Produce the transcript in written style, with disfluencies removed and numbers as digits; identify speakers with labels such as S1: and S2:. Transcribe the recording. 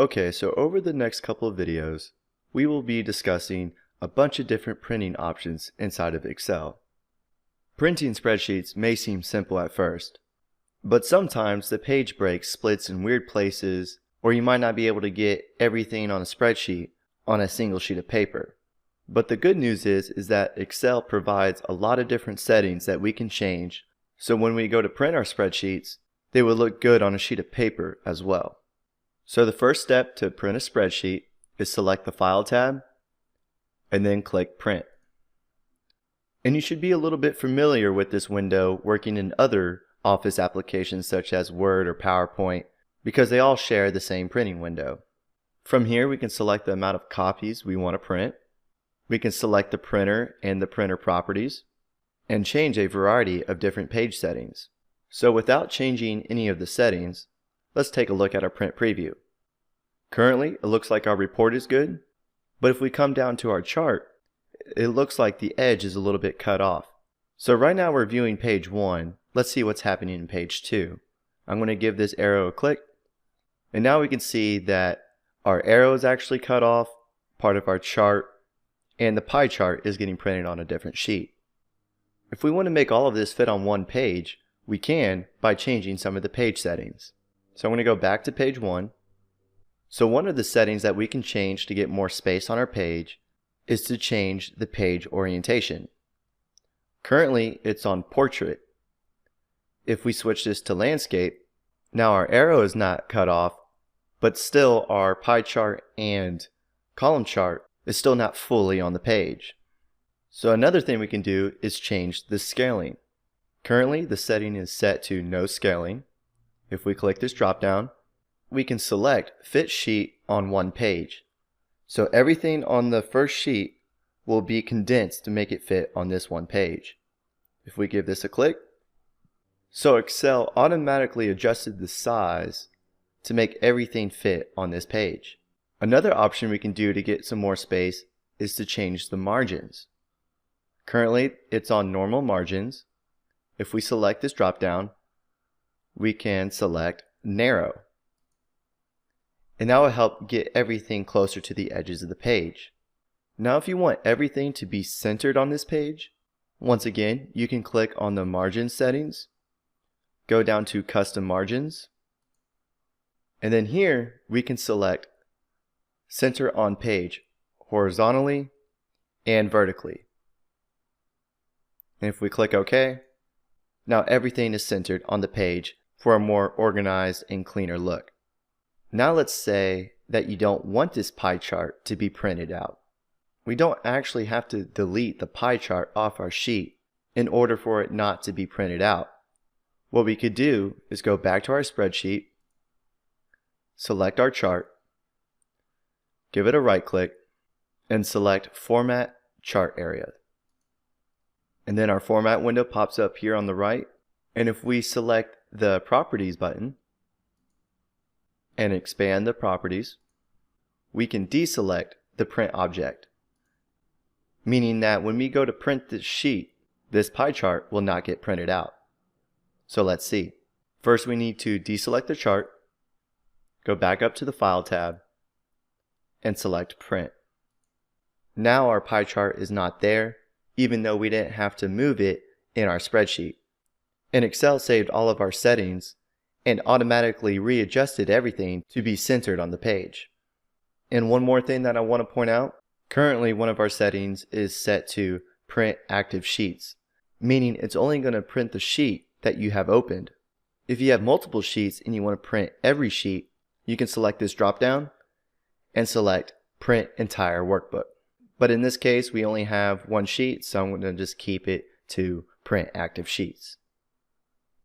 S1: Okay, so over the next couple of videos, we will be discussing a bunch of different printing options inside of Excel. Printing spreadsheets may seem simple at first, but sometimes the page break splits in weird places, or you might not be able to get everything on a spreadsheet on a single sheet of paper. But the good news is that Excel provides a lot of different settings that we can change, so when we go to print our spreadsheets, they will look good on a sheet of paper as well. So the first step to print a spreadsheet is select the File tab and then click Print. And you should be a little bit familiar with this window working in other Office applications such as Word or PowerPoint because they all share the same printing window. From here we can select the amount of copies we want to print. We can select the printer and the printer properties and change a variety of different page settings. So without changing any of the settings, let's take a look at our print preview. Currently, it looks like our report is good, but if we come down to our chart, it looks like the edge is a little bit cut off. So right now we're viewing page 1. Let's see what's happening in page 2. I'm going to give this arrow a click, and now we can see that our arrow is actually cut off, part of our chart, and the pie chart is getting printed on a different sheet. If we want to make all of this fit on one page, we can by changing some of the page settings. So I'm going to go back to page 1. So one of the settings that we can change to get more space on our page is to change the page orientation. Currently it's on portrait. If we switch this to landscape, now our arrow is not cut off, but still our pie chart and column chart is still not fully on the page. So another thing we can do is change the scaling. Currently the setting is set to no scaling. If we click this drop down, we can select Fit Sheet on one page. So everything on the first sheet will be condensed to make it fit on this one page. If we give this a click, so Excel automatically adjusted the size to make everything fit on this page. Another option we can do to get some more space is to change the margins. Currently it's on normal margins. If we select this drop down, we can select narrow. And that will help get everything closer to the edges of the page. Now if you want everything to be centered on this page, once again you can click on the margin settings, go down to custom margins, and then here we can select center on page horizontally and vertically. And if we click OK, now everything is centered on the page for a more organized and cleaner look. Now let's say that you don't want this pie chart to be printed out. We don't actually have to delete the pie chart off our sheet in order for it not to be printed out. What we could do is go back to our spreadsheet, select our chart, give it a right click, and select Format Chart Area. And then our format window pops up here on the right, and if we select the Properties button and expand the properties, we can deselect the print object, meaning that when we go to print this sheet, this pie chart will not get printed out. So let's see. First we need to deselect the chart, go back up to the File tab, and select Print. Now our pie chart is not there, even though we didn't have to move it in our spreadsheet. And Excel saved all of our settings and automatically readjusted everything to be centered on the page. And one more thing that I want to point out, currently one of our settings is set to print active sheets, meaning it's only going to print the sheet that you have opened. If you have multiple sheets and you want to print every sheet, you can select this drop down and select Print Entire Workbook. But in this case we only have one sheet, so I'm going to just keep it to print active sheets.